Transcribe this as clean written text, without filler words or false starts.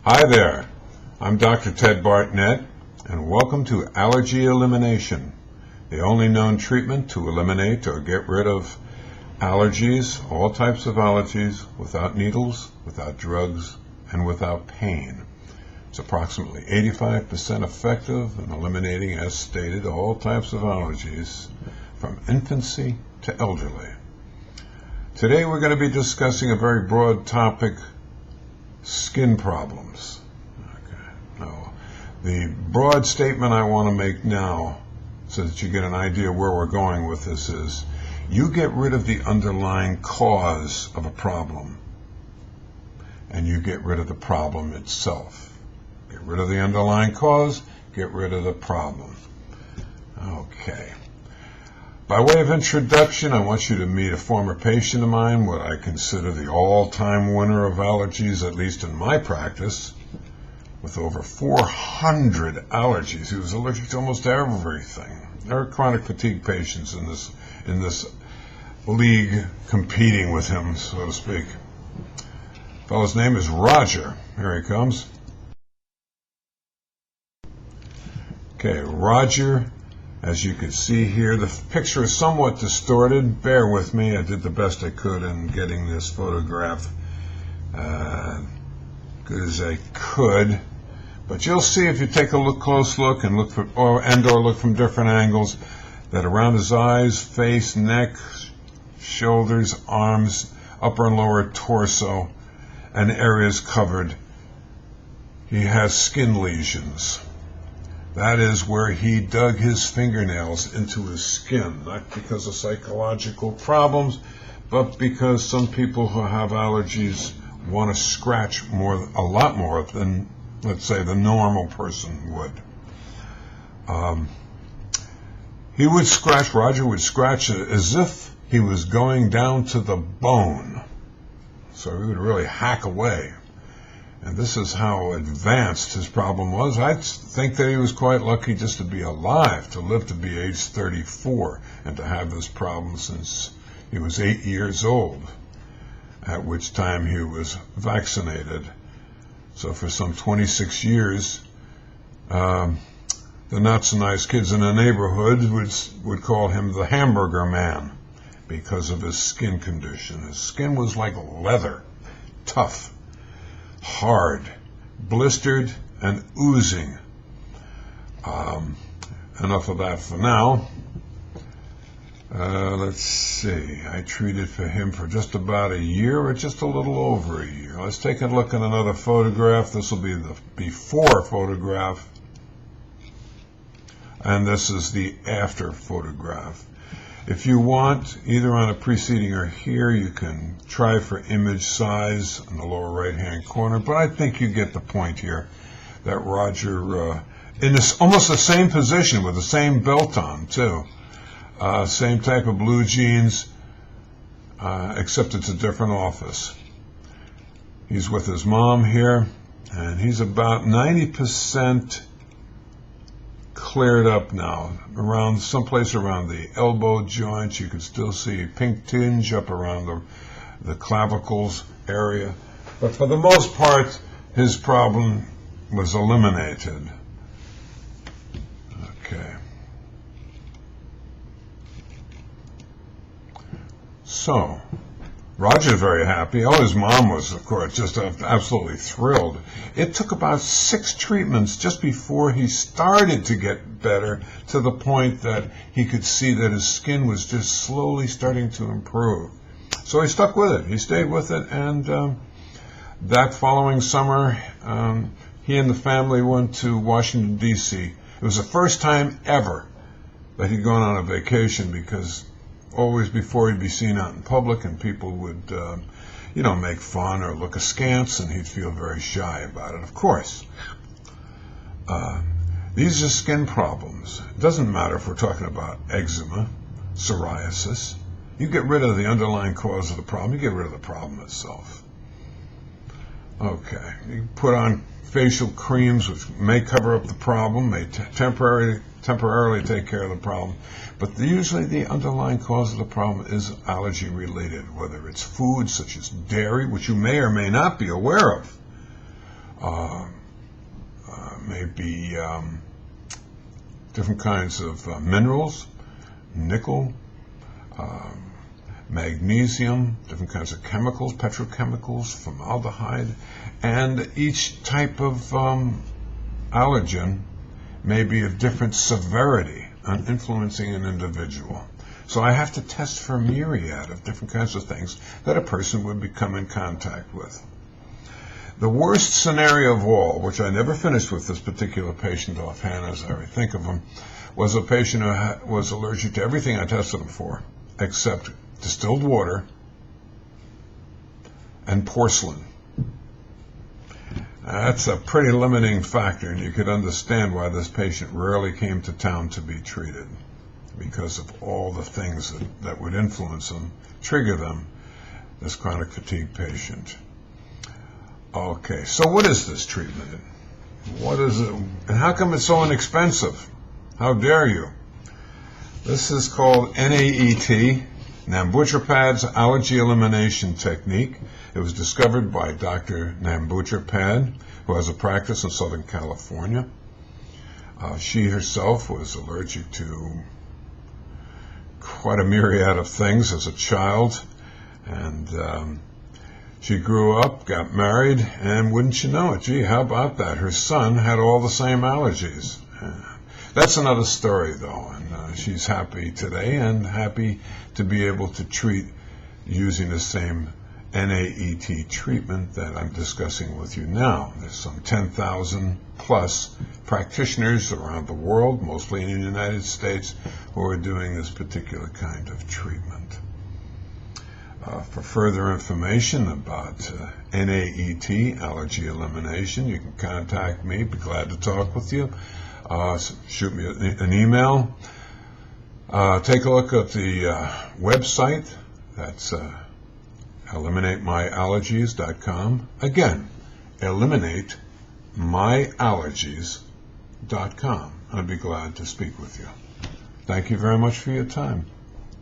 Hi there, I'm Dr. Ted Bartnett, and welcome to Allergy Elimination, the only known treatment to eliminate or get rid of allergies, all types of allergies, without needles, without drugs, and without pain. It's approximately 85% effective in eliminating, as stated, all types of allergies from infancy to elderly. Today we're going to be discussing a very broad topic: skin problems. Okay. Now, the broad statement I want to make now, so that you get an idea where we're going with this, is you get rid of the underlying cause of a problem, and you get rid of the problem itself. Get rid of the underlying cause, get rid of the problem. Okay. By way of introduction, I want you to meet a former patient of mine, what I consider the all-time winner of allergies, at least in my practice, with over 400 allergies. He was allergic to almost everything. There are chronic fatigue patients in this league competing with him, so to speak. The fellow's name is Roger. Here he comes. Okay, Roger. As you can see here, the picture is somewhat distorted. Bear with me. I did the best I could in getting this photograph good as I could. But you'll see, if you take a close look and look from different angles, that around his eyes, face, neck, shoulders, arms, upper and lower torso, and areas covered, he has skin lesions. That is where he dug his fingernails into his skin, not because of psychological problems, but because some people who have allergies want to scratch a lot more than, let's say, the normal person would. Roger would scratch as if he was going down to the bone. So he would really hack away. And this is how advanced his problem was. I think that he was quite lucky just to be alive, to live to be age 34, and to have this problem since he was 8 years old, at which time he was vaccinated. So for some 26 years, the not-so-nice kids in the neighborhood would call him the hamburger man because of his skin condition. His skin was like leather, tough, hard, blistered, and oozing. Enough of that for now. Let's see. I treated for him for just about a year, or just a little over a year. Let's take a look at another photograph. This will be the before photograph, and this is the after photograph. If you want, either on a preceding or here, you can try for image size in the lower right-hand corner, but I think you get the point here, that Roger, in this almost the same position with the same belt on, too. Same type of blue jeans, except it's a different office. He's with his mom here, and he's about 90% cleared up now. Someplace around the elbow joints, you can still see a pink tinge up around the clavicles area. But for the most part, his problem was eliminated. Okay. So, Roger's very happy. Oh, his mom was, of course, just absolutely thrilled. It took about 6 treatments just before he started to get better, to the point that he could see that his skin was just slowly starting to improve. So he stuck with it. He stayed with it, and that following summer, he and the family went to Washington, D.C. It was the first time ever that he'd gone on a vacation, because always before he'd be seen out in public and people would, make fun or look askance, and he'd feel very shy about it, of course. These are skin problems. It doesn't matter if we're talking about eczema, psoriasis. You get rid of the underlying cause of the problem, you get rid of the problem itself. Okay, you put on facial creams, which may cover up the problem, may temporarily take care of the problem, but usually the underlying cause of the problem is allergy related, whether it's food such as dairy, which you may or may not be aware of, maybe different kinds of minerals, nickel, magnesium, different kinds of chemicals, petrochemicals, formaldehyde, and each type of allergen may be of different severity on influencing an individual. So I have to test for a myriad of different kinds of things that a person would become in contact with. The worst scenario of all, which I never finished with this particular patient offhand as I think of him, was a patient who was allergic to everything I tested him for, except distilled water and porcelain. That's a pretty limiting factor, and you could understand why this patient rarely came to town to be treated, because of all the things that would influence them, trigger them, this chronic fatigue patient. Okay, so what is this treatment? What is it, and how come it's so inexpensive? How dare you? This is called NAET, Nambutrapad's Allergy Elimination Technique. It was discovered by Dr. Nambutrapad, who has a practice in Southern California. She herself was allergic to quite a myriad of things as a child, and she grew up, got married, and wouldn't you know it, gee, how about that? Her son had all the same allergies. That's another story, though, and she's happy today and happy to be able to treat using the same NAET treatment that I'm discussing with you now. There's some 10,000 plus practitioners around the world, mostly in the United States, who are doing this particular kind of treatment. For further information about NAET, allergy elimination, you can contact me. Be glad to talk with you. Shoot me an email. Take a look at the website. That's eliminatemyallergies.com. Again, eliminatemyallergies.com. I'd be glad to speak with you. Thank you very much for your time.